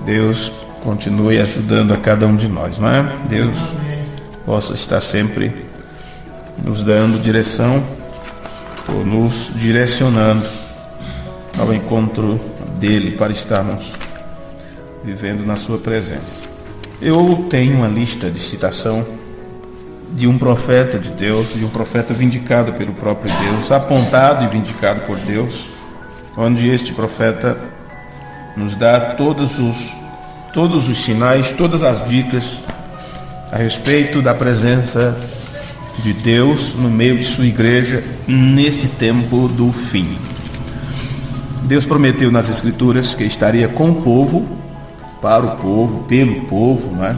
Deus continue ajudando a cada um de nós, não é? Deus possa estar sempre nos dando direção ou nos direcionando ao encontro dele para estarmos vivendo na sua presença. Eu tenho uma lista de citação de um profeta de Deus, de um profeta vindicado pelo próprio Deus, apontado e vindicado por Deus, onde este profeta nos dá todos os sinais, todas as dicas a respeito da presença de Deus no meio de sua igreja neste tempo do fim. Deus prometeu nas Escrituras que estaria com o povo, para o povo, pelo povo, né?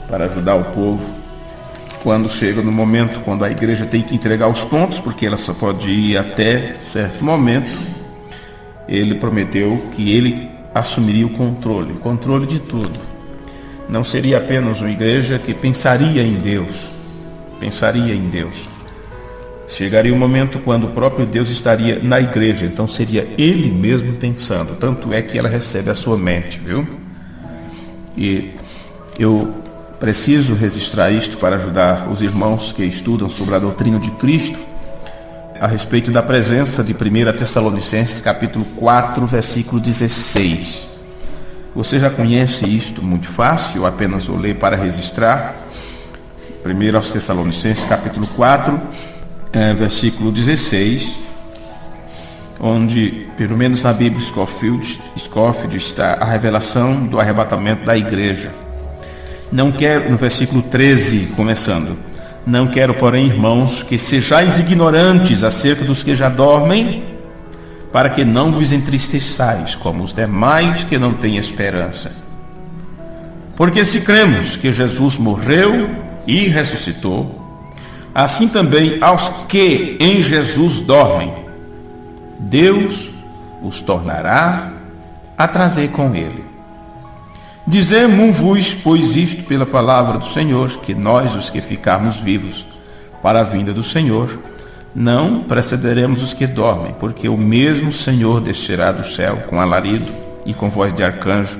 Para ajudar o povo, quando chega no momento, quando a igreja tem que entregar os pontos, porque ela só pode ir até certo momento. Ele prometeu que ele assumiria o controle de tudo. Não seria apenas uma igreja que pensaria em Deus. Chegaria um momento quando o próprio Deus estaria na igreja, então seria ele mesmo pensando. Tanto é que ela recebe a sua mente, viu? E eu preciso registrar isto para ajudar os irmãos que estudam sobre a doutrina de Cristo a respeito da presença de 1 Tessalonicenses capítulo 4, versículo 16. Você já conhece isto muito fácil, eu apenas vou ler para registrar. 1 Tessalonicenses capítulo 4, versículo 16, onde, pelo menos na Bíblia Scofield está a revelação do arrebatamento da igreja. Não quero, no versículo 13, começando: não quero, porém, irmãos, que sejais ignorantes acerca dos que já dormem, para que não vos entristeçais, como os demais que não têm esperança. Porque se cremos que Jesus morreu e ressuscitou, assim também aos que em Jesus dormem, Deus os tornará a trazer com ele. Dizemos-vos, pois, isto pela palavra do Senhor, que nós, os que ficarmos vivos para a vinda do Senhor, não precederemos os que dormem, porque o mesmo Senhor descerá do céu com alarido e com voz de arcanjo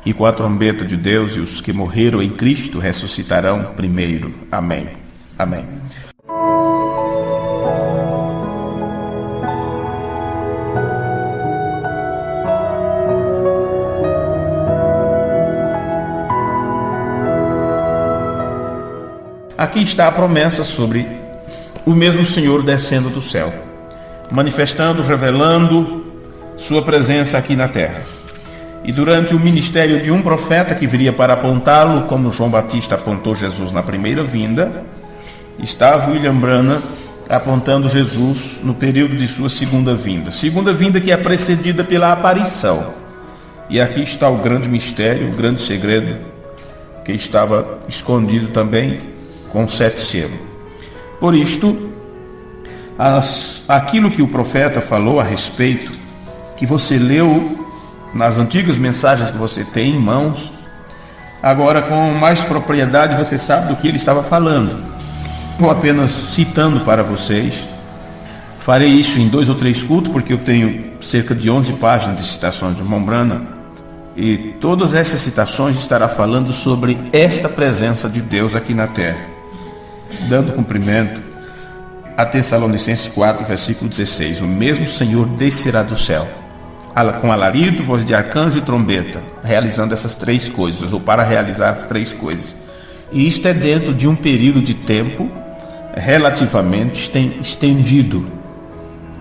e com a trombeta de Deus, e os que morreram em Cristo ressuscitarão primeiro. Amém. Amém. Aqui está a promessa sobre o mesmo Senhor descendo do céu, manifestando, revelando sua presença aqui na terra. E durante o ministério de um profeta que viria para apontá-lo, como João Batista apontou Jesus na primeira vinda, estava William Branham apontando Jesus no período de sua segunda vinda que é precedida pela aparição. E aqui está o grande mistério, o grande segredo que estava escondido também com 7 selos. Por isto, aquilo que o profeta falou a respeito, que você leu nas antigas mensagens que você tem em mãos, agora com mais propriedade você sabe do que ele estava falando. Vou apenas citando para vocês. Farei isso em 2 ou 3 cultos, porque eu tenho cerca de 11 páginas de citações de irmão Branham, e todas essas citações estará falando sobre esta presença de Deus aqui na terra, dando cumprimento a Tessalonicenses 4, versículo 16. O mesmo Senhor descerá do céu, com alarido, voz de arcanjo e trombeta, realizando essas 3 coisas, ou para realizar as 3 coisas. E isto é dentro de um período de tempo relativamente estendido.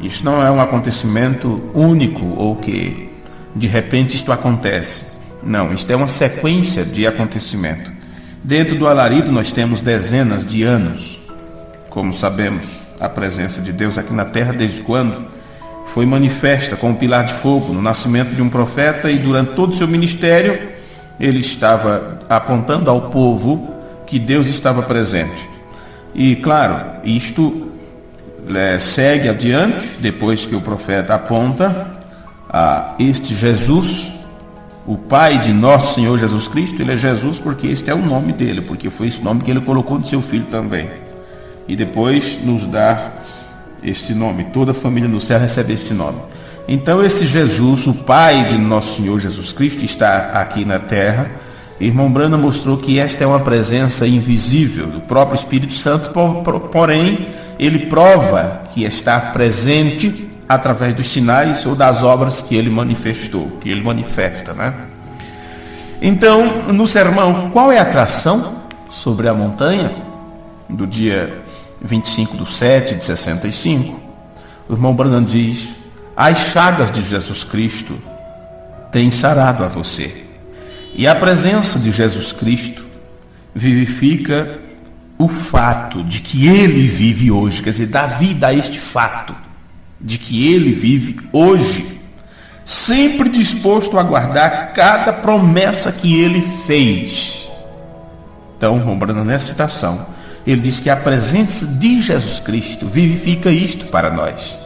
Isso não é um acontecimento único, ou que de repente isto acontece. Não, isto é uma sequência de acontecimento. Dentro do alarido nós temos dezenas de anos. Como sabemos, a presença de Deus aqui na terra, desde quando foi manifesta com o pilar de fogo no nascimento de um profeta, e durante todo o seu ministério ele estava apontando ao povo que Deus estava presente. E claro, isto segue adiante, depois que o profeta aponta a este Jesus, o Pai de nosso Senhor Jesus Cristo. Ele é Jesus porque este é o nome dele, porque foi esse nome que ele colocou no seu filho também. E depois nos dá este nome, toda a família no céu recebe este nome. Então esse Jesus, o Pai de nosso Senhor Jesus Cristo, está aqui na terra. Irmão Branham mostrou que esta é uma presença invisível do próprio Espírito Santo, porém ele prova que está presente através dos sinais ou das obras que ele manifestou, que ele manifesta, né? Então, no sermão, qual é a atração sobre a montanha, do dia 25/7/65, o irmão Branham diz: as chagas de Jesus Cristo têm sarado a você. E a presença de Jesus Cristo vivifica o fato de que ele vive hoje, quer dizer, dá vida a este fato de que ele vive hoje, sempre disposto a guardar cada promessa que ele fez. Então, lembrando nessa citação, ele diz que a presença de Jesus Cristo vivifica isto para nós.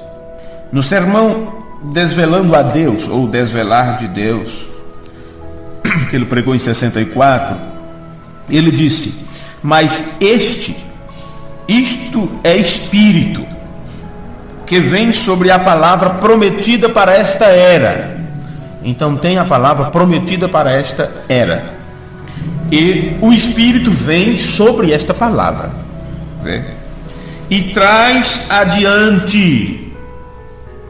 No sermão Desvelando a Deus, ou Desvelar de Deus, que ele pregou em 64, ele disse: mas isto é espírito, que vem sobre a palavra prometida para esta era. Então tem a palavra prometida para esta era, e o Espírito vem sobre esta palavra, e traz adiante.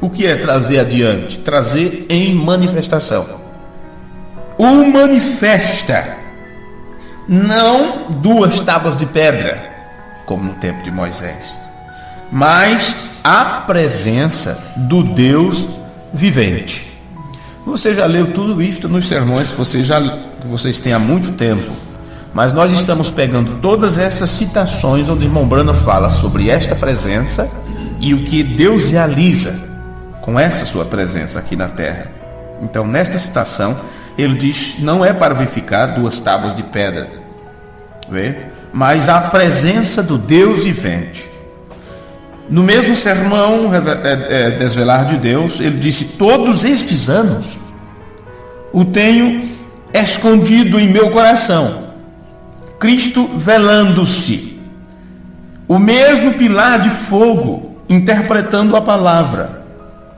O que é trazer adiante? Trazer em manifestação. O manifesta, não 2 tábuas de pedra, como no tempo de Moisés, mas a presença do Deus vivente. Você já leu tudo isto nos sermões que vocês têm há muito tempo, mas nós estamos pegando todas essas citações onde irmão Branham fala sobre esta presença e o que Deus realiza com essa sua presença aqui na terra. Então, nesta citação, ele diz: não é para verificar 2 tábuas de pedra, mas a presença do Deus vivente. No mesmo sermão Desvelar de Deus, ele disse: todos estes anos o tenho escondido em meu coração, Cristo velando-se, o mesmo pilar de fogo interpretando a palavra,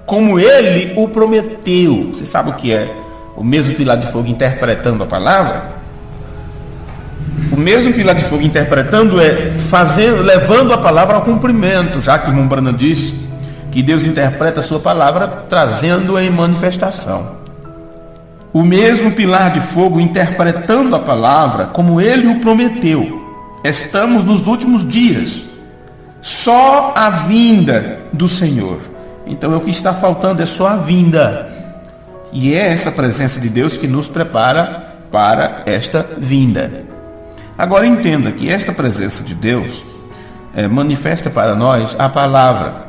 como ele o prometeu. Você sabe o que é o mesmo pilar de fogo interpretando a palavra? O mesmo pilar de fogo interpretando levando a palavra ao cumprimento, já que o irmão Branham disse que Deus interpreta a sua palavra trazendo-a em manifestação. O mesmo pilar de fogo interpretando a palavra como ele o prometeu. Estamos nos últimos dias, só a vinda do Senhor. Então o que está faltando é só a vinda, e é essa presença de Deus que nos prepara para esta vinda. Agora entenda que esta presença de Deus manifesta para nós a palavra,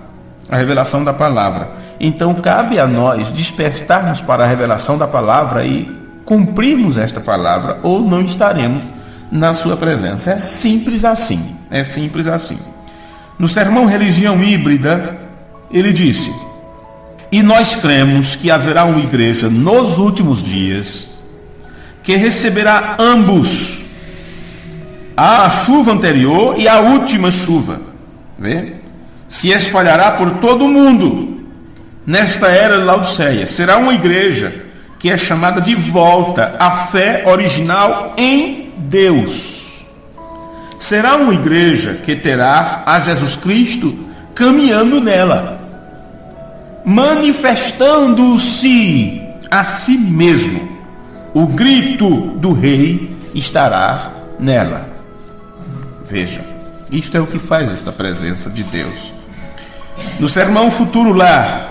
a revelação da palavra. Então cabe a nós despertarmos para a revelação da palavra e cumprirmos esta palavra, ou não estaremos na sua presença. É simples assim, é simples assim. No sermão Religião Híbrida, ele disse: e nós cremos que haverá uma igreja nos últimos dias que receberá ambos, a chuva anterior e a última chuva, se espalhará por todo o mundo nesta era de Laodiceia. Será uma igreja que é chamada de volta à fé original em Deus. Será uma igreja que terá a Jesus Cristo caminhando nela, manifestando-se a si mesmo. O grito do rei estará nela. Veja, isto é o que faz esta presença de Deus. No sermão Futuro Lar,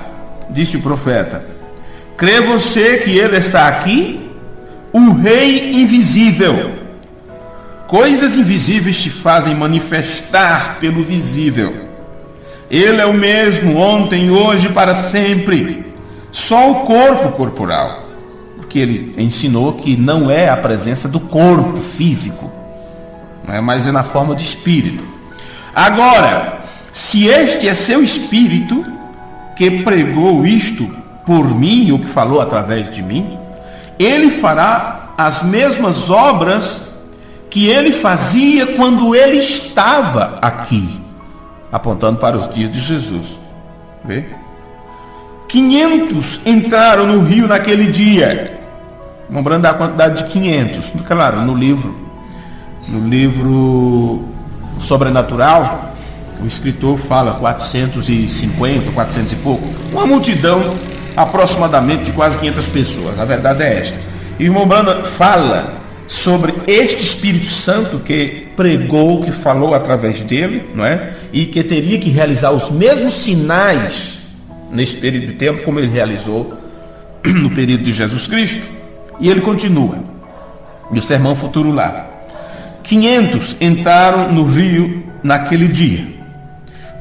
disse o profeta: crê você que ele está aqui? O rei invisível. Coisas invisíveis te fazem manifestar pelo visível. Ele é o mesmo ontem, hoje, para sempre. Só o corpo corporal, porque ele ensinou que não é a presença do corpo físico, mas é na forma de espírito. Agora, se este é seu espírito que pregou isto por mim, ou que falou através de mim, ele fará as mesmas obras que ele fazia quando ele estava aqui, apontando para os dias de Jesus. 500 entraram no rio naquele dia. Lembrando a quantidade de 500. Claro, no livro Sobrenatural, o escritor fala 450, 400 e pouco. Uma multidão aproximadamente de quase 500 pessoas. A verdade é esta. E o irmão Branham fala sobre este Espírito Santo que pregou, que falou através dele, não é? E que teria que realizar os mesmos sinais nesse período de tempo como ele realizou no período de Jesus Cristo. E ele continua, e o sermão futuro lá: 500 entraram no rio naquele dia,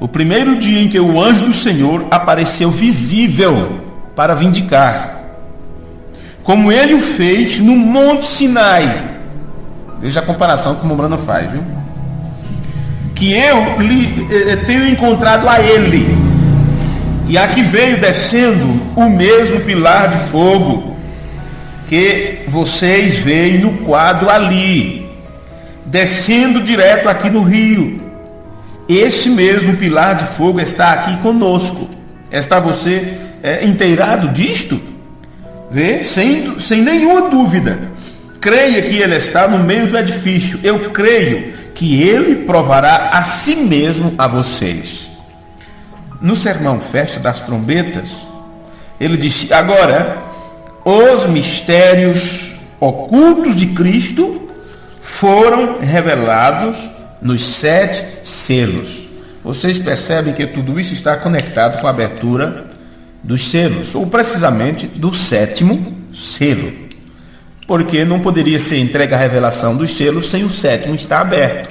o primeiro dia em que o anjo do Senhor apareceu visível para vindicar, como ele o fez no Monte Sinai. Veja a comparação que o Mombrana faz, viu? Que eu tenho encontrado a ele, e aqui veio descendo o mesmo pilar de fogo que vocês veem no quadro ali, descendo direto aqui no rio. Esse mesmo pilar de fogo está aqui conosco. Está você inteirado disto? Vê? Sem nenhuma dúvida. Creia que ele está no meio do edifício. Eu creio que ele provará a si mesmo a vocês. No sermão Festa das Trombetas, ele disse: agora, os mistérios ocultos de Cristo foram revelados nos 7 selos. Vocês percebem que tudo isso está conectado com a abertura dos selos, ou precisamente do 7º selo, porque não poderia ser entregue a revelação dos selos sem o 7º estar aberto.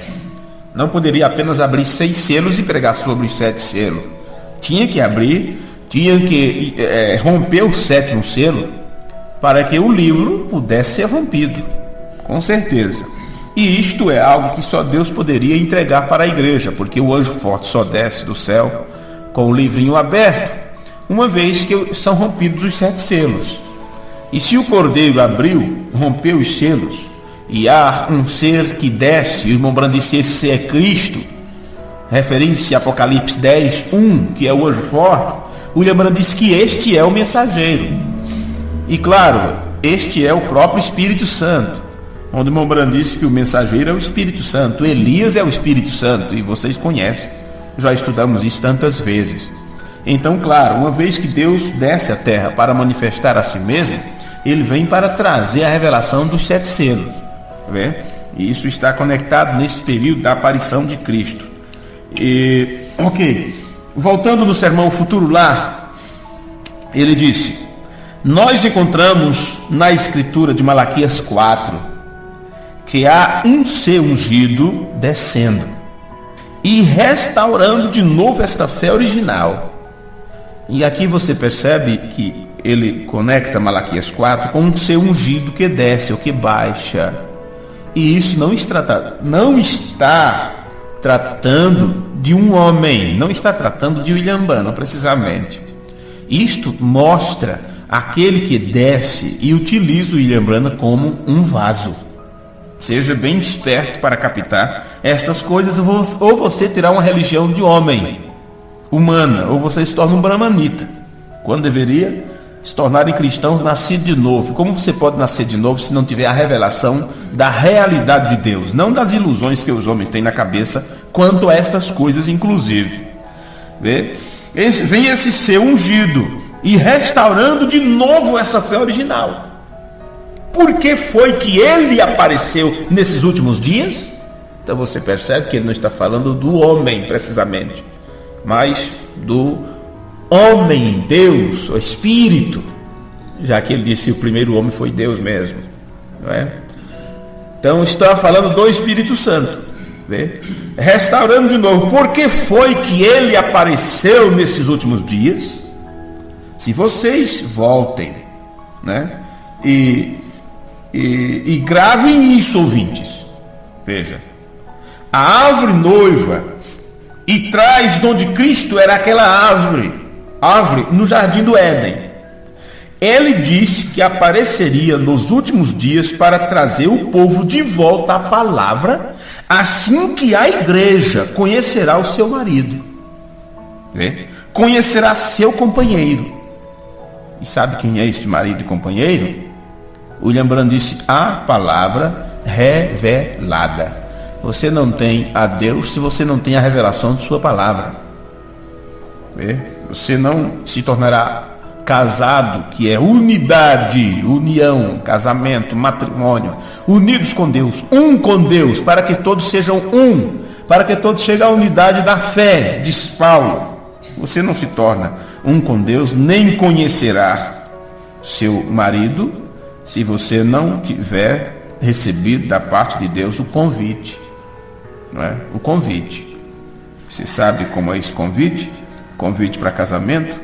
Não poderia apenas abrir 6 selos e pregar sobre os 7 selos. Tinha que abrir, tinha que romper o 7º selo para que o livro pudesse ser rompido, com certeza. E isto é algo que só Deus poderia entregar para a igreja, porque o anjo forte só desce do céu com o livrinho aberto, uma vez que são rompidos os 7 selos. E se o Cordeiro rompeu os selos, e há um ser que desce, e o irmão Branham disse: esse ser é Cristo, referindo-se a Apocalipse 10, 1, que é o anjo forte, o William Branham disse que este é o mensageiro. E claro, este é o próprio Espírito Santo, onde o irmão Branham disse que o mensageiro é o Espírito Santo, Elias é o Espírito Santo, e vocês conhecem, já estudamos isso tantas vezes. Então, claro, uma vez que Deus desce à terra para manifestar a si mesmo, ele vem para trazer a revelação dos 7 selos, tá vendo? E isso está conectado nesse período da aparição de Cristo. Voltando no sermão Futuro Lar, ele disse: nós encontramos na escritura de Malaquias 4 que há um ser ungido descendo e restaurando de novo esta fé original. E aqui você percebe que ele conecta Malaquias 4 com um ser ungido que desce ou que baixa. E isso não está tratando de um homem, não está tratando de William Branham precisamente. Isto mostra aquele que desce e utiliza o William Branham como um vaso. Seja bem esperto para captar estas coisas, ou você terá uma religião de homem, humana, ou você se torna um brahmanita, quando deveria se tornarem cristãos nascidos de novo. Como você pode nascer de novo se não tiver a revelação da realidade de Deus, não das ilusões que os homens têm na cabeça quanto a estas coisas, inclusive? Vem esse ser ungido e restaurando de novo essa fé original. Por que foi que ele apareceu nesses últimos dias? Então você percebe que ele não está falando do homem precisamente, mas do homem, Deus, o Espírito, já que ele disse que o primeiro homem foi Deus mesmo, não é? Então está falando do Espírito Santo, restaurando de novo. Por que foi que ele apareceu nesses últimos dias? Se vocês voltem, né, e gravem isso, ouvintes, veja, a árvore noiva e traz de onde Cristo era aquela árvore no jardim do Éden. Ele disse que apareceria nos últimos dias para trazer o povo de volta à palavra, assim que a igreja conhecerá o seu marido, conhecerá seu companheiro. E sabe quem é este marido e companheiro? William Branham disse: a palavra revelada. Você não tem a Deus se você não tem a revelação de sua palavra. Você não se tornará casado, que é unidade, união, casamento, matrimônio, unidos com Deus, um com Deus, para que todos sejam um, para que todos cheguem à unidade da fé, diz Paulo. Você não se torna um com Deus, nem conhecerá seu marido, se você não tiver recebido da parte de Deus o convite, não é? O convite. Você sabe como é esse convite? Convite para casamento?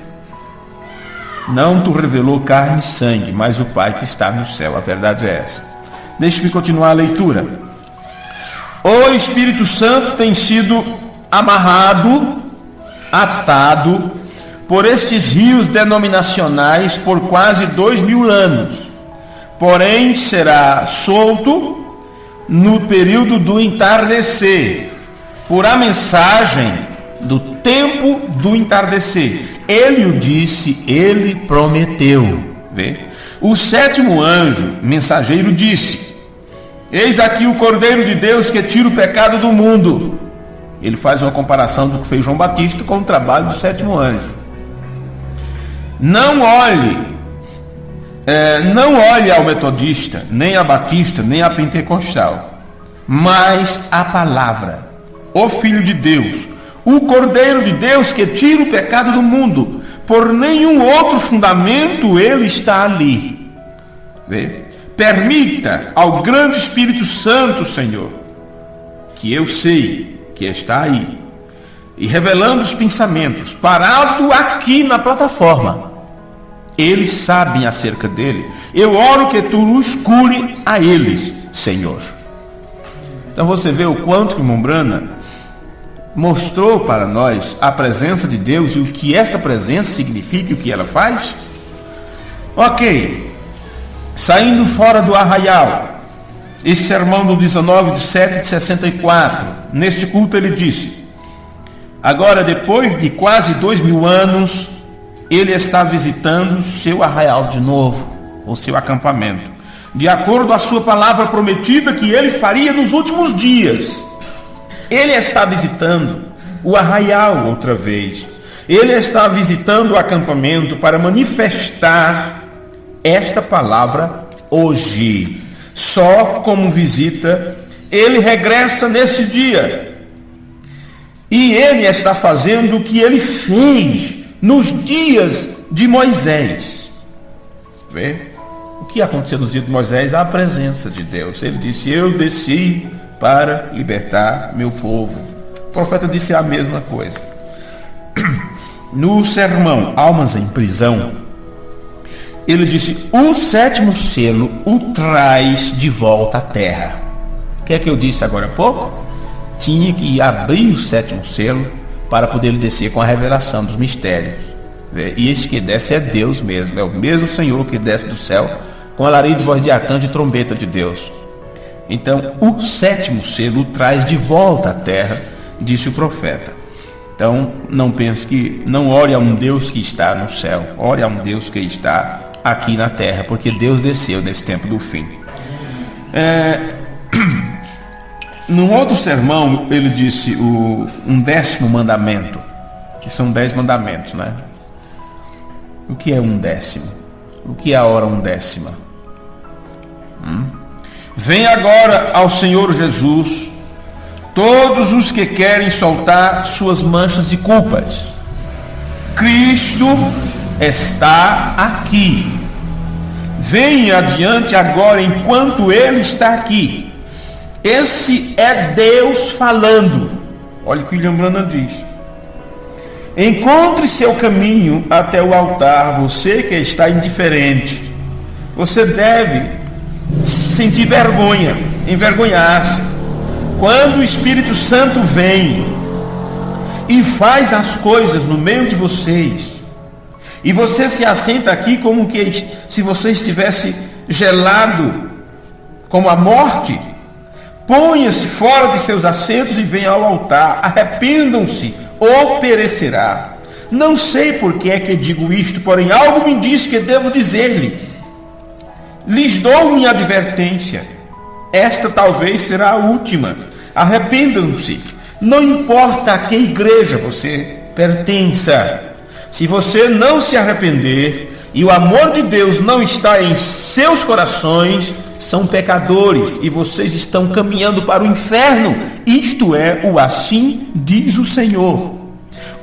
Não te revelou carne e sangue, mas o Pai que está no céu. A verdade é essa. Deixe-me continuar a leitura. O Espírito Santo tem sido amarrado, atado por estes rios denominacionais por quase 2000 anos. Porém, será solto no período do entardecer, por a mensagem do tempo do entardecer. Ele o disse, ele prometeu. Vê? O sétimo anjo, mensageiro, disse: eis aqui o Cordeiro de Deus que tira o pecado do mundo. Ele faz uma comparação do que fez João Batista com o trabalho do sétimo anjo. Não olhe ao metodista, nem a batista, nem a pentecostal, mas a palavra, o Filho de Deus, o Cordeiro de Deus que tira o pecado do mundo. Por nenhum outro fundamento ele está ali. Vê? Permita ao grande Espírito Santo, Senhor, que eu sei que está aí, e revelando os pensamentos, parado aqui na plataforma, eles sabem acerca dele. Eu oro que tu nos cure a eles, Senhor. Então você vê o quanto que Mombrana mostrou para nós a presença de Deus e o que esta presença significa e o que ela faz. Ok, saindo fora do arraial, esse sermão do 19/7/64, neste culto ele disse: agora, depois de quase 2000 anos, ele está visitando seu arraial de novo, o seu acampamento, de acordo com a sua palavra prometida que ele faria nos últimos dias. Ele está visitando o arraial outra vez. Ele está visitando o acampamento para manifestar esta palavra hoje. Só como visita, ele regressa nesse dia. E ele está fazendo o que ele fez nos dias de Moisés. Vê? O que aconteceu nos dias de Moisés? A presença de Deus. Ele disse: eu desci para libertar meu povo. O profeta disse a mesma coisa. No sermão Almas em Prisão, ele disse: o sétimo selo o traz de volta à terra. O que é que eu disse agora há pouco? Tinha que abrir o sétimo selo para poder descer com a revelação dos mistérios. E esse que desce é Deus mesmo, é o mesmo Senhor que desce do céu com alarido de voz de arcanjo e trombeta de Deus. Então, o sétimo selo o traz de volta à terra, disse o profeta. Então, não pense que, não ore a um Deus que está no céu, ore a um Deus que está aqui na terra, porque Deus desceu nesse tempo do fim. Num outro sermão, ele disse um 10º mandamento, que são 10 mandamentos, né? O que é um 10º? O que é a hora 1/10? Vem agora ao Senhor Jesus todos os que querem soltar suas manchas de culpas. Cristo está aqui. Venha adiante agora enquanto Ele está aqui. Esse é Deus falando. Olha o que William Branham diz. Encontre seu caminho até o altar, você que está indiferente. Você deve sentir vergonha, envergonhar-se. Quando o Espírito Santo vem e faz as coisas no meio de vocês, e você se assenta aqui como que se você estivesse gelado, como a morte, ponha-se fora de seus assentos e venha ao altar. Arrependam-se ou perecerá. Não sei por que é que digo isto, porém algo me diz que devo dizer-lhe. Lhes dou minha advertência. Esta talvez será a última. Arrependam-se. Não importa a que igreja você pertença. Se você não se arrepender e o amor de Deus não está em seus corações, são pecadores e vocês estão caminhando para o inferno. Isto é o assim diz o Senhor.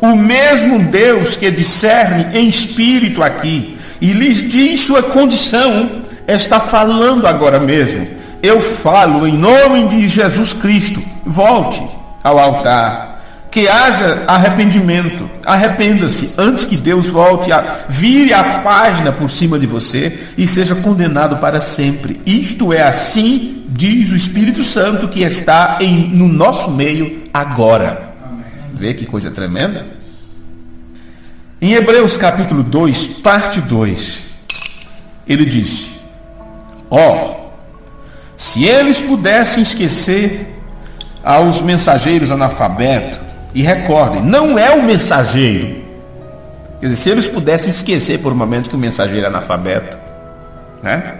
O mesmo Deus que discerne em espírito aqui e lhes diz sua condição, está falando agora mesmo. Eu falo em nome de Jesus Cristo. Volte ao altar. Que haja arrependimento. Arrependa-se antes que Deus vire a página por cima de você e seja condenado para sempre. Isto é assim, diz o Espírito Santo que está no nosso meio agora. Vê que coisa tremenda? Em Hebreus capítulo 2, parte 2, ele disse: se eles pudessem esquecer aos mensageiros analfabetos, e recordem, não é o mensageiro. Quer dizer, se eles pudessem esquecer por um momento que o mensageiro é analfabeto, né?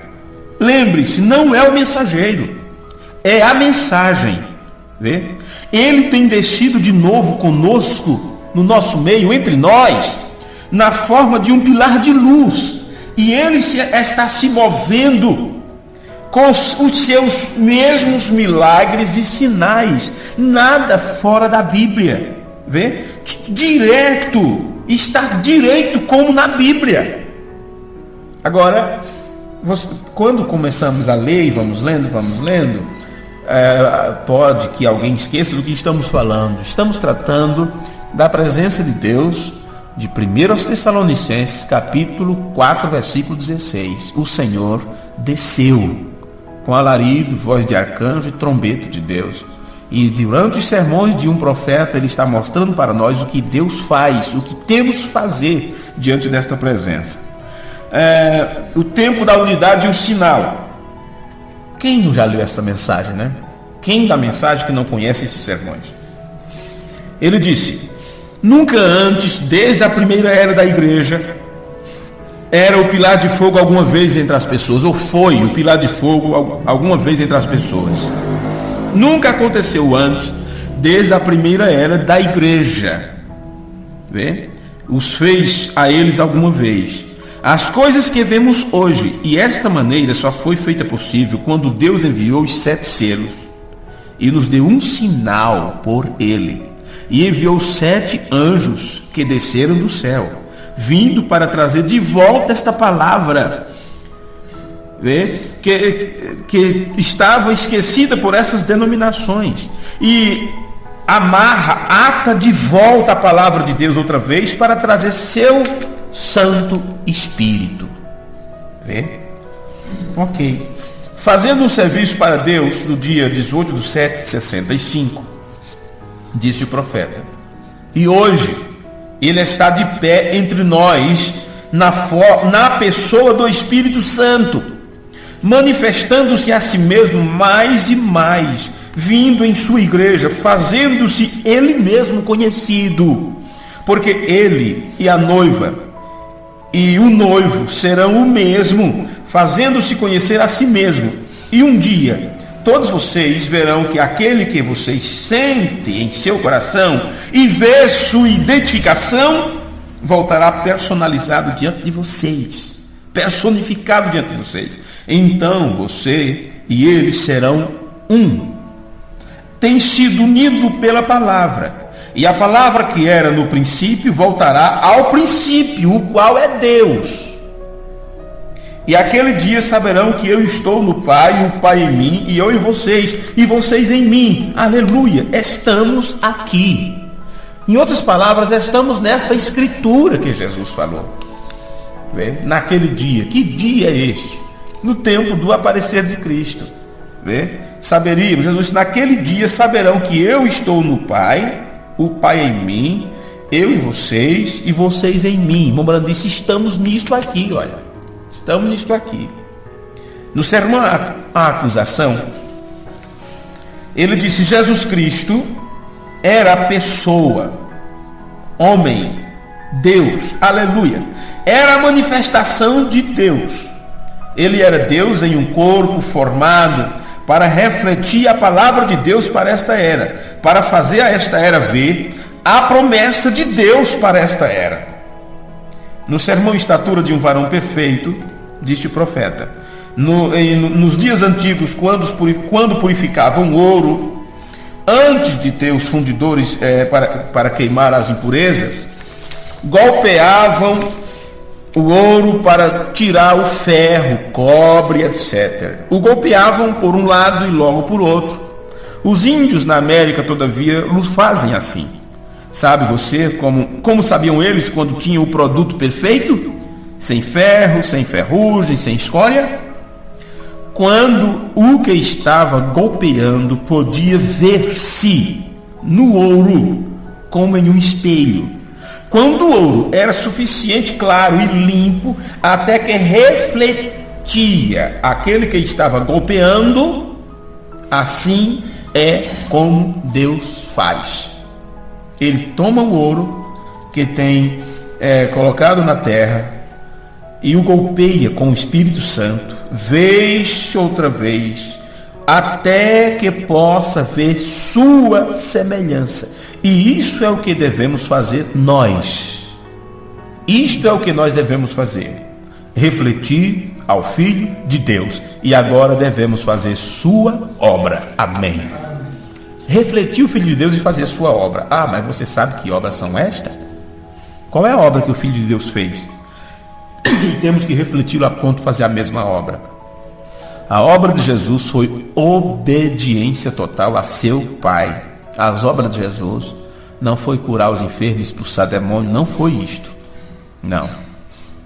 Lembre-se, não é o mensageiro, é a mensagem. Vê? Ele tem descido de novo conosco, no nosso meio, entre nós, na forma de um pilar de luz. E ele está se movendo com os seus mesmos milagres e sinais, nada fora da Bíblia, vê? Está direito como na Bíblia. Agora, quando começamos a ler e vamos lendo, pode que alguém esqueça do que estamos falando. Estamos tratando da presença de Deus, de 1 aos Tessalonicenses, capítulo 4, versículo 16. O Senhor desceu com alarido, voz de arcanjo e trombeta de Deus. E durante os sermões de um profeta, ele está mostrando para nós o que Deus faz, o que temos que fazer diante desta presença. O tempo da unidade e o sinal. Quem não já leu essa mensagem, né? Quem da mensagem que não conhece esses sermões? Ele disse: nunca antes, desde a primeira era da igreja, era o pilar de fogo alguma vez entre as pessoas, ou foi o pilar de fogo alguma vez entre as pessoas. Nunca aconteceu antes, desde a primeira era da igreja. Vê? Os fez a eles alguma vez. As coisas que vemos hoje, e esta maneira só foi feita possível quando Deus enviou os 7 selos e nos deu um sinal por ele, e enviou 7 anjos que desceram do céu, vindo para trazer de volta esta palavra, que estava esquecida por essas denominações, e ata de volta a palavra de Deus outra vez para trazer seu Santo Espírito. Ok. Fazendo um serviço para Deus no dia 18 de 7 de 65, disse o profeta, e hoje ele está de pé entre nós, na pessoa do Espírito Santo, manifestando-se a si mesmo mais e mais, vindo em sua igreja, fazendo-se ele mesmo conhecido, porque ele e a noiva e o noivo serão o mesmo, fazendo-se conhecer a si mesmo. E um dia todos vocês verão que aquele que vocês sentem em seu coração e vê sua identificação, voltará personalizado diante de vocês, personificado diante de vocês. Então você e ele serão um. Tem sido unido pela palavra, e a palavra que era no princípio voltará ao princípio, o qual é Deus. E aquele dia saberão que eu estou no Pai, e o Pai em mim, e eu em vocês, e vocês em mim. Aleluia, estamos aqui. Em outras palavras, estamos nesta escritura que Jesus falou. Naquele dia, que dia é este? No tempo do aparecer de Cristo. Saberíamos, Jesus disse, naquele dia saberão que eu estou no Pai, o Pai em mim, eu em vocês e vocês em mim. Mombrando disse, estamos nisto aqui, olha. Estamos nisto aqui. No sermão à acusação, ele disse, Jesus Cristo era a pessoa, homem, Deus, aleluia, era a manifestação de Deus. Ele era Deus em um corpo formado para refletir a palavra de Deus para esta era, para fazer a esta era ver a promessa de Deus para esta era. No sermão Estatura de um Varão Perfeito, disse o profeta, nos dias antigos, quando purificavam ouro, antes de ter os fundidores para queimar as impurezas, golpeavam o ouro para tirar o ferro, cobre, etc. O golpeavam por um lado e logo por outro. Os índios na América, todavia, o fazem assim. Sabe você como sabiam eles quando tinham o produto perfeito? Sem ferro, sem ferrugem, sem escória? Quando o que estava golpeando podia ver-se no ouro como em um espelho. Quando o ouro era suficiente, claro e limpo, até que refletia aquele que estava golpeando, assim é como Deus faz. Ele toma o ouro que tem colocado na terra e o golpeia com o Espírito Santo, vez outra vez, até que possa ver sua semelhança. E isso é o que devemos fazer nós. Isto é o que nós devemos fazer. Refletir ao Filho de Deus. E agora devemos fazer sua obra. Amém. Refletir o Filho de Deus e fazer sua obra. Ah, mas você sabe que obras são estas? Qual é a obra que o Filho de Deus fez? E temos que refleti-lo a ponto de fazer a mesma obra. A obra de Jesus foi obediência total a seu Pai. As obras de Jesus não foi curar os enfermos, expulsar demônios, não foi isto. Não.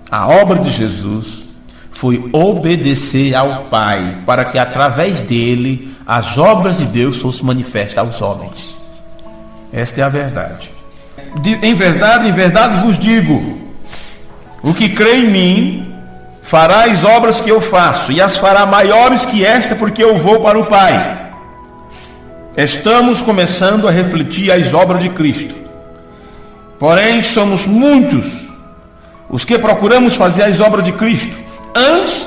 A obra de Jesus foi obedecer ao Pai, para que através dele as obras de Deus fossem manifestas aos homens. Esta é a verdade. Em verdade vos digo, o que crê em mim fará as obras que eu faço, e as fará maiores que esta, porque eu vou para o Pai. Estamos começando a refletir as obras de Cristo. Porém, somos muitos os que procuramos fazer as obras de Cristo antes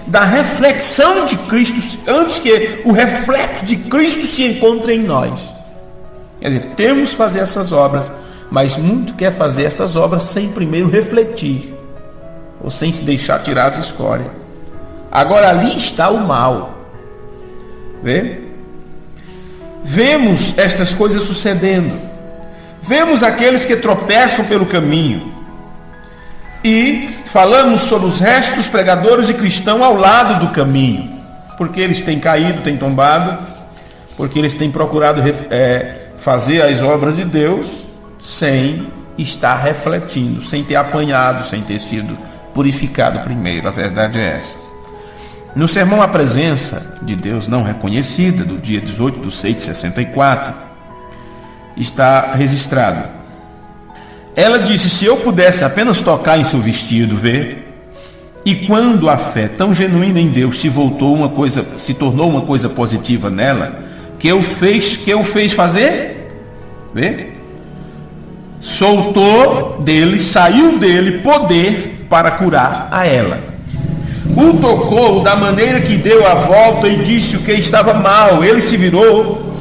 da reflexão de Cristo, antes que o reflexo de Cristo se encontre em nós. Quer dizer, temos que fazer essas obras, mas muito quer fazer estas obras sem primeiro refletir, ou sem se deixar tirar as escórias. Agora ali está o mal. Vê? Vemos estas coisas sucedendo. Vemos aqueles que tropeçam pelo caminho. E falamos sobre os restos dos pregadores e cristãos ao lado do caminho. Porque eles têm caído, têm tombado. Porque eles têm procurado fazer as obras de Deus sem estar refletindo, sem ter apanhado, sem ter sido purificado primeiro. A verdade é essa. No sermão A Presença de Deus Não Reconhecida, do dia 18/6/64, está registrado. Ela disse: se eu pudesse apenas tocar em seu vestido, ver, e quando a fé tão genuína em Deus se tornou uma coisa positiva nela, que o fez fazer? Vê? Saiu dele poder para curar a ela. O tocou da maneira que deu a volta e disse o que estava mal. Ele se virou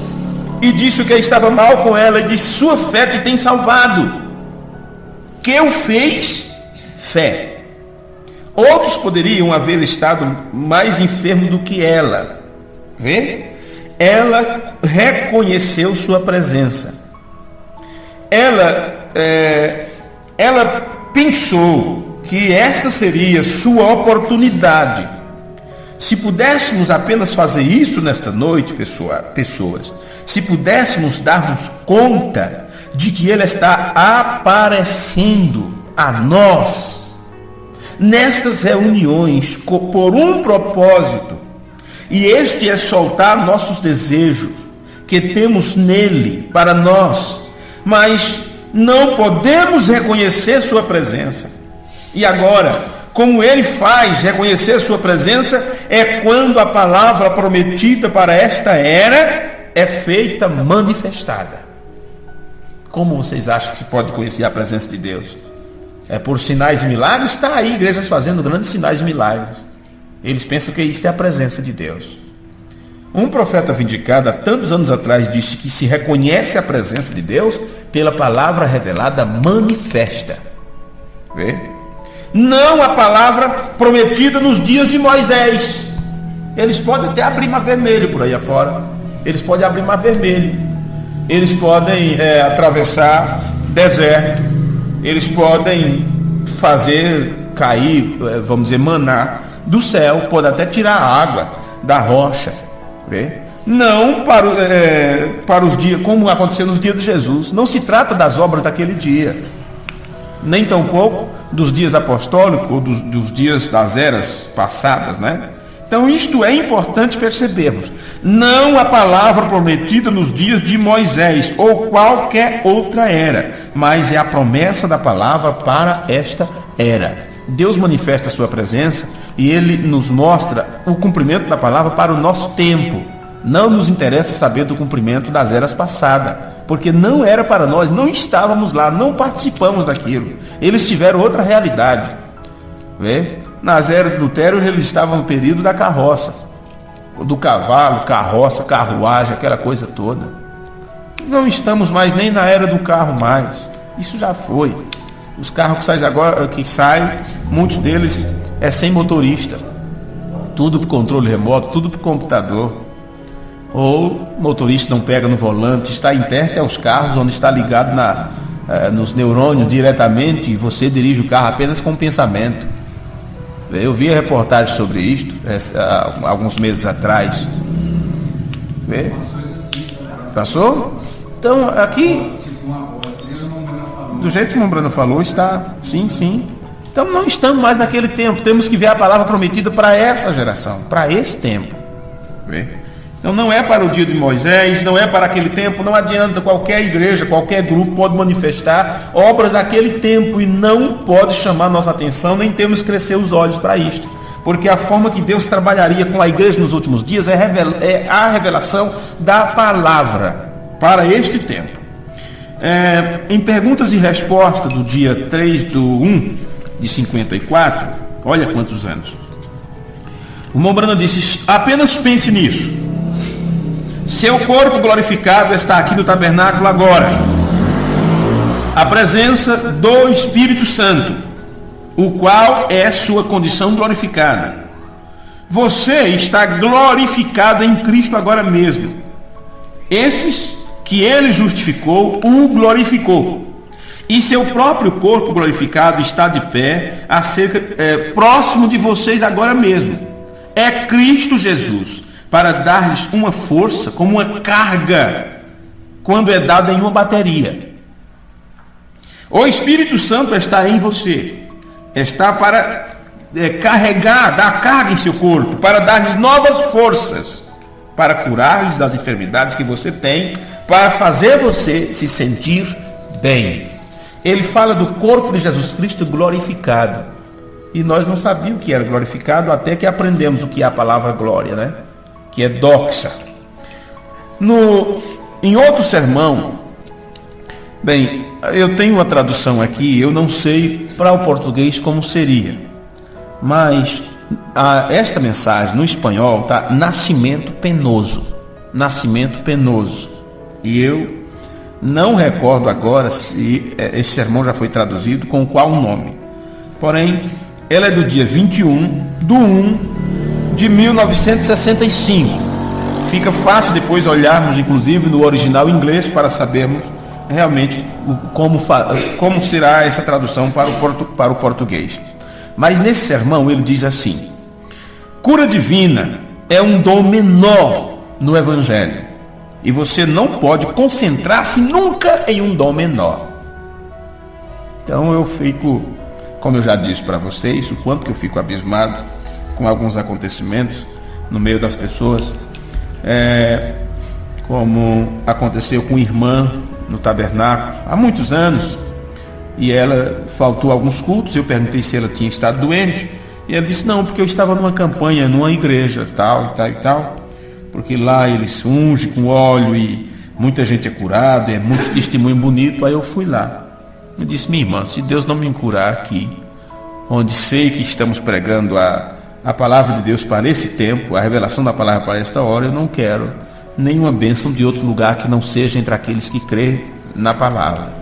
e disse o que estava mal com ela e disse: sua fé te tem salvado. Que o fez? Fé. Outros poderiam haver estado mais enfermos do que ela. Vê? Ela reconheceu sua presença. Ela pensou que esta seria sua oportunidade. Se pudéssemos apenas fazer isso nesta noite, pessoas, se pudéssemos darmos conta de que Ele está aparecendo a nós nestas reuniões por um propósito, e este é soltar nossos desejos que temos nele para nós, mas não podemos reconhecer sua presença. E agora, como Ele faz reconhecer sua presença, é quando a palavra prometida para esta era é feita manifestada. Como vocês acham que se pode conhecer a presença de Deus? É por sinais e milagres? Está aí igrejas fazendo grandes sinais e milagres. Eles pensam que isto é a presença de Deus. Um profeta vindicado há tantos anos atrás disse que se reconhece a presença de Deus pela palavra revelada manifesta. Vê? Não a palavra prometida nos dias de Moisés. Eles podem até abrir mar vermelho por aí afora. Eles podem abrir mar vermelho. Eles podem atravessar deserto. Eles podem fazer cair, vamos dizer, maná do céu. Podem até tirar a água da rocha. Vê? Não para os dias, como aconteceu nos dias de Jesus. Não se trata das obras daquele dia, nem tampouco dos dias apostólicos ou dos dias das eras passadas, né? Então isto é importante percebermos. Não a palavra prometida nos dias de Moisés ou qualquer outra era, mas é a promessa da palavra para esta era. Deus manifesta a sua presença e Ele nos mostra o cumprimento da palavra para o nosso tempo. Não nos interessa saber do cumprimento das eras passadas, porque não era para nós, não estávamos lá, não participamos daquilo. Eles tiveram outra realidade. Vê? Nas eras de Lutero eles estavam no período da carroça, do cavalo, carroça, carruagem, aquela coisa toda. Não estamos mais nem na era do carro mais. Isso já foi. Os carros que saem, muitos deles é sem motorista. Tudo por controle remoto, tudo por computador. Ou o motorista não pega no volante, está interte aos carros, onde está ligado nos neurônios diretamente, e você dirige o carro apenas com o pensamento. Eu vi a reportagem sobre isto alguns meses atrás. Vê? Passou? Então aqui, do jeito que o Mombrano falou, está sim. Então não estamos mais naquele tempo. Temos que ver a palavra prometida para essa geração, para esse tempo. Vê? Então não é para o dia de Moisés, não é para aquele tempo. Não adianta, qualquer igreja, qualquer grupo pode manifestar obras daquele tempo e não pode chamar nossa atenção, nem temos que crescer os olhos para isto, porque a forma que Deus trabalharia com a igreja nos últimos dias é a revelação da palavra para este tempo. Em perguntas e respostas do dia 3/1 de 54, olha quantos anos, o Mombrano disse: apenas pense nisso. Seu corpo glorificado está aqui no tabernáculo agora. A presença do Espírito Santo, o qual é sua condição glorificada. Você está glorificado em Cristo agora mesmo. Esses que Ele justificou, o glorificou. E seu próprio corpo glorificado está de pé, próximo de vocês agora mesmo. É Cristo Jesus, para dar-lhes uma força, como uma carga, quando é dada em uma bateria. O Espírito Santo está em você, está para carregar, dar carga em seu corpo, para dar-lhes novas forças, para curar-lhes das enfermidades que você tem, para fazer você se sentir bem. Ele fala do corpo de Jesus Cristo glorificado, e nós não sabíamos o que era glorificado até que aprendemos o que é a palavra glória, né? Que é doxa. Em outro sermão, bem, eu tenho uma tradução aqui, eu não sei para o português como seria, mas esta mensagem no espanhol está nascimento penoso. Nascimento penoso. E eu não recordo agora se esse sermão já foi traduzido com qual nome. Porém, ela é do dia 21/1 de 1965. Fica fácil depois olharmos, inclusive, no original inglês para sabermos realmente como será essa tradução para o português. Mas nesse sermão ele diz assim: cura divina é um dom menor no Evangelho, e você não pode concentrar-se nunca em um dom menor. Então eu fico, como eu já disse para vocês, o quanto que eu fico abismado com alguns acontecimentos no meio das pessoas, como aconteceu com irmã no tabernáculo há muitos anos, e ela faltou alguns cultos. Eu perguntei se ela tinha estado doente, e ela disse: não, porque eu estava numa campanha, numa igreja, tal, porque lá eles ungem com óleo e muita gente é curada, é muito testemunho bonito. Aí eu fui lá. Eu disse: minha irmã, se Deus não me curar aqui, onde sei que estamos pregando a palavra de Deus para esse tempo, a revelação da palavra para esta hora, eu não quero nenhuma bênção de outro lugar que não seja entre aqueles que crêem na palavra.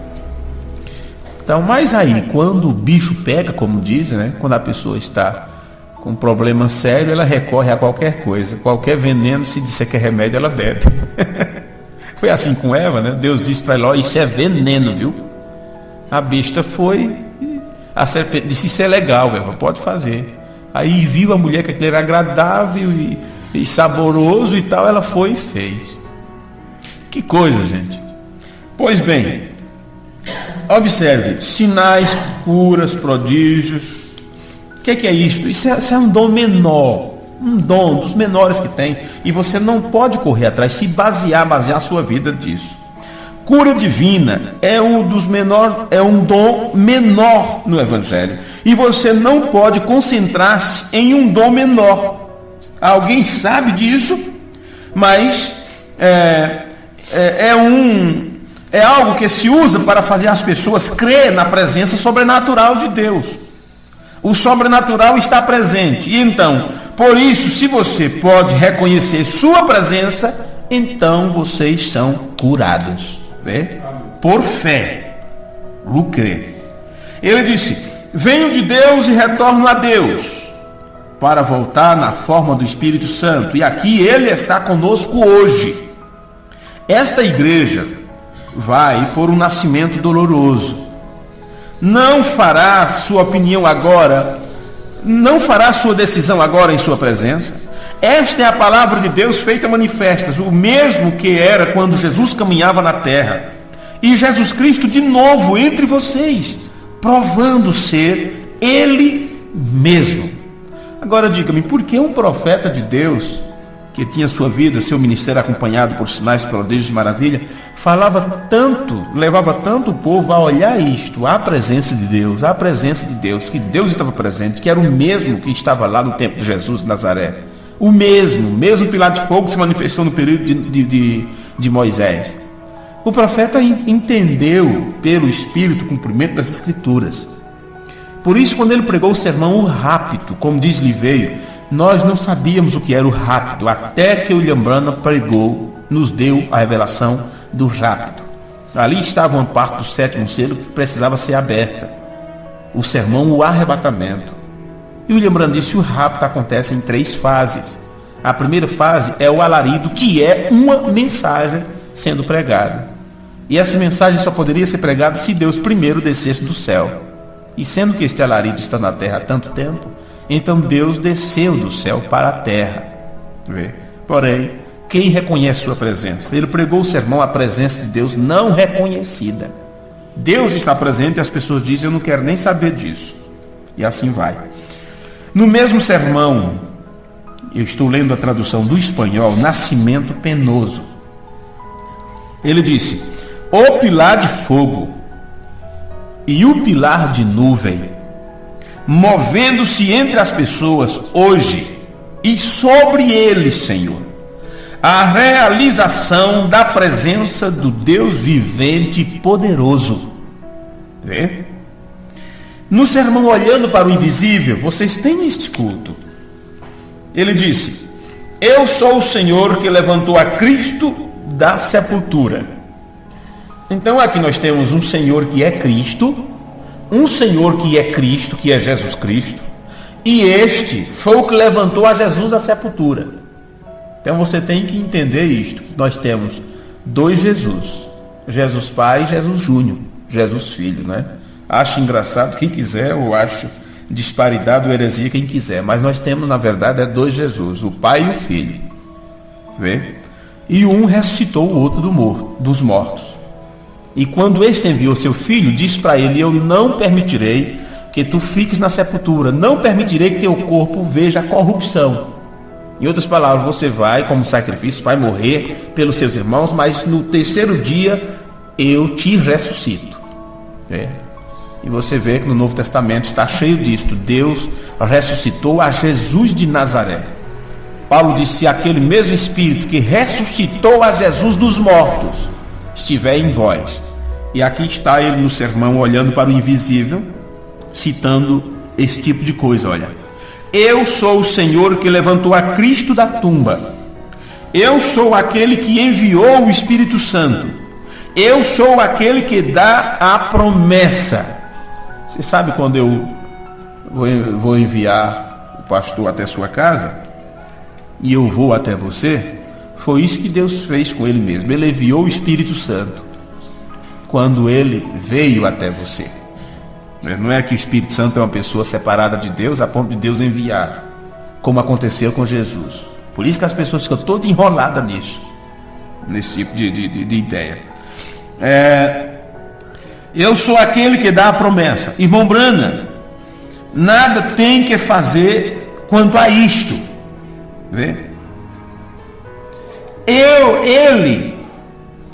Então, mas aí, quando o bicho pega, como dizem, né? Quando a pessoa está com um problema sério, ela recorre a qualquer coisa, qualquer veneno, se disser que é remédio, ela bebe. Foi assim com Eva, né? Deus disse para ela: isso é veneno, viu? A besta foi, a serpente disse: isso é legal, Eva, pode fazer. Aí viu a mulher que aquilo era agradável e saboroso e tal, ela foi e fez. Que coisa, gente. Pois bem, observe: sinais, curas, prodígios. O que é isto? Isso é um dom menor, um dom dos menores que tem, e você não pode correr atrás, se basear a sua vida disso. Cura divina é um dom menor no Evangelho, e você não pode concentrar-se em um dom menor. Alguém sabe disso, mas é algo que se usa para fazer as pessoas crer na presença sobrenatural de Deus. O sobrenatural está presente, e então, por isso, se você pode reconhecer sua presença, então vocês são curados. Vê? Por fé, no crer. Ele disse: venho de Deus e retorno a Deus, para voltar na forma do Espírito Santo. E aqui ele está conosco hoje. Esta igreja vai por um nascimento doloroso. Não fará sua opinião agora, não fará sua decisão agora em sua presença. Esta é a palavra de Deus feita manifesta, o mesmo que era quando Jesus caminhava na terra. E Jesus Cristo de novo entre vocês, provando ser Ele mesmo. Agora diga-me, por que um profeta de Deus, que tinha sua vida, seu ministério acompanhado por sinais, prodígios e maravilha, falava tanto, levava tanto o povo a olhar isto, a presença de Deus, que Deus estava presente, que era o mesmo que estava lá no tempo de Jesus de Nazaré. O mesmo pilar de fogo se manifestou no período de Moisés. O profeta entendeu pelo Espírito o cumprimento das Escrituras. Por isso, quando ele pregou o sermão, o rápido, como diz Liveio, nós não sabíamos o que era o rápido, até que o Lembrana pregou, nos deu a revelação do rápido. Ali estava uma parte do sétimo selo que precisava ser aberta. O sermão, o arrebatamento. E o Lembrana disse: o rapto acontece em 3 fases. A primeira fase é o alarido, que é uma mensagem sendo pregada. E essa mensagem só poderia ser pregada se Deus primeiro descesse do céu. E sendo que este alarido está na terra há tanto tempo, então Deus desceu do céu para a terra. Porém, quem reconhece sua presença? Ele pregou o sermão, a presença de Deus não reconhecida. Deus está presente e as pessoas dizem: eu não quero nem saber disso. E assim vai. No mesmo sermão, eu estou lendo a tradução do espanhol, Nascimento Penoso. Ele disse: o pilar de fogo e o pilar de nuvem, movendo-se entre as pessoas hoje, e sobre eles, Senhor, a realização da presença do Deus vivente e poderoso. Vê? No sermão Olhando para o Invisível, vocês têm este culto. Ele disse: eu sou o Senhor que levantou a Cristo da sepultura. Então aqui nós temos um Senhor que é Cristo, um Senhor que é Cristo, que é Jesus Cristo, e este foi o que levantou a Jesus da sepultura. Então você tem que entender isto: nós temos 2 Jesus, Jesus Pai e Jesus Júnior, Jesus Filho, né? Acho engraçado quem quiser, ou acho disparidade ou heresia quem quiser, mas nós temos na verdade 2 Jesus, o Pai e o Filho. Vê? E um ressuscitou o outro dos mortos. E quando este enviou seu filho, disse para ele: eu não permitirei que tu fiques na sepultura, não permitirei que teu corpo veja a corrupção. Em outras palavras, você vai como sacrifício, vai morrer pelos seus irmãos, mas no 3º dia eu te ressuscito. E você vê que no Novo Testamento está cheio disto. Deus ressuscitou a Jesus de Nazaré. Paulo disse: se aquele mesmo Espírito que ressuscitou a Jesus dos mortos estiver em vós. E aqui está ele no sermão, olhando para o invisível, citando esse tipo de coisa, olha. Eu sou o Senhor que levantou a Cristo da tumba. Eu sou aquele que enviou o Espírito Santo. Eu sou aquele que dá a promessa. Você sabe quando eu vou enviar o pastor até sua casa, e eu vou até você, foi isso que Deus fez com ele mesmo. Ele enviou o Espírito Santo quando ele veio até você. Não é que o Espírito Santo é uma pessoa separada de Deus a ponto de Deus enviar, como aconteceu com Jesus. Por isso que as pessoas ficam todas enroladas nisso, nesse tipo de ideia. Eu sou aquele que dá a promessa. Irmão Branham, nada tem que fazer quanto a isto. Vê? Ele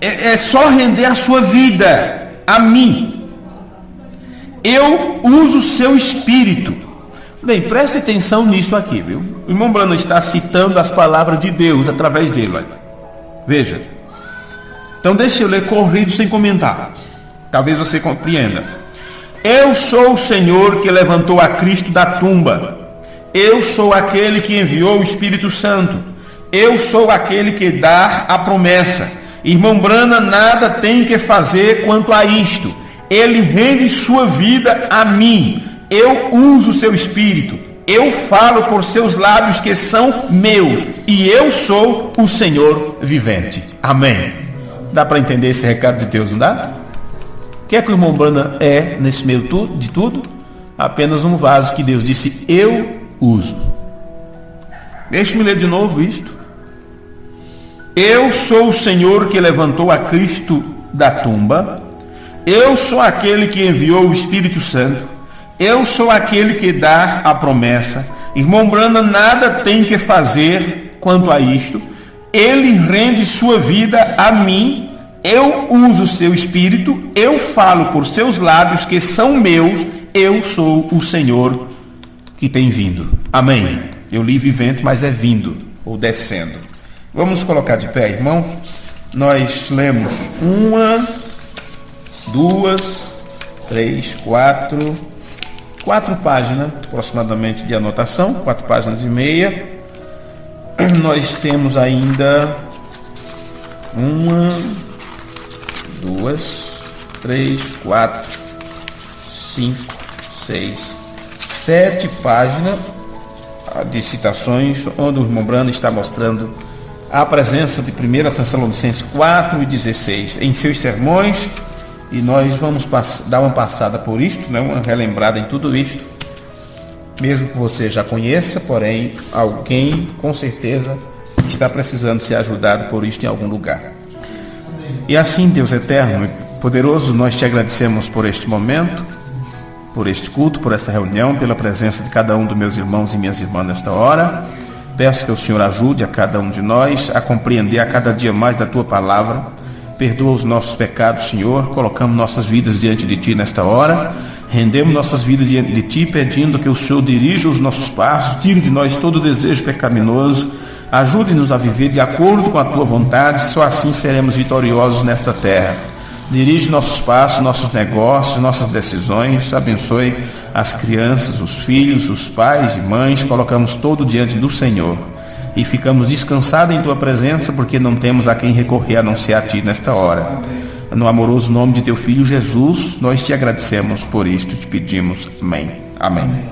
é só render a sua vida a mim. Eu uso o seu espírito. Bem, preste atenção nisso aqui, viu? O irmão Branham está citando as palavras de Deus através dele, olha. Veja. Então deixa eu ler corrido sem comentar. Talvez você compreenda. Eu sou o Senhor que levantou a Cristo da tumba. Eu sou aquele que enviou o Espírito Santo. Eu sou aquele que dá a promessa. Irmão Branham, nada tem que fazer quanto a isto. Ele rende sua vida a mim. Eu uso o seu espírito. Eu falo por seus lábios que são meus. E eu sou o Senhor vivente. Amém. Dá para entender esse recado de Deus, não dá? O que é que o irmão Branham é nesse meio de tudo? Apenas um vaso que Deus disse: eu uso. Deixe-me ler de novo isto. Eu sou o Senhor que levantou a Cristo da tumba. Eu sou aquele que enviou o Espírito Santo. Eu sou aquele que dá a promessa. Irmão Branham, nada tem que fazer quanto a isto. Ele rende sua vida a mim. Eu uso o seu espírito. Eu falo por seus lábios que são meus. Eu sou o Senhor que tem vindo. Amém. Eu li vivente, mas é vindo ou descendo. Vamos colocar de pé, irmãos. Nós lemos 1, 2, 3, 4 páginas aproximadamente de anotação, 4 páginas e meia. Nós temos ainda 1, 2, 3, 4, 5, 6, 7 páginas de citações, onde o irmão Branham está mostrando a presença de 1 Tessalonicenses 4 e 16 em seus sermões. E nós vamos dar uma passada por isto, né? Uma relembrada em tudo isto, mesmo que você já conheça, porém alguém com certeza está precisando ser ajudado por isto em algum lugar. E assim, Deus eterno e poderoso, nós te agradecemos por este momento, por este culto, por esta reunião, pela presença de cada um dos meus irmãos e minhas irmãs nesta hora. Peço que o Senhor ajude a cada um de nós a compreender a cada dia mais da tua palavra. Perdoa os nossos pecados, Senhor. Colocamos nossas vidas diante de Ti nesta hora. Rendemos nossas vidas diante de Ti, pedindo que o Senhor dirija os nossos passos, tire de nós todo desejo pecaminoso. Ajude-nos a viver de acordo com a Tua vontade. Só assim seremos vitoriosos nesta terra. Dirige nossos passos, nossos negócios, nossas decisões. Abençoe as crianças, os filhos, os pais e mães. Colocamos todo diante do Senhor. E ficamos descansados em Tua presença, porque não temos a quem recorrer a não ser a Ti nesta hora. No amoroso nome de Teu Filho Jesus, nós Te agradecemos por isto, te pedimos. Amém. Amém.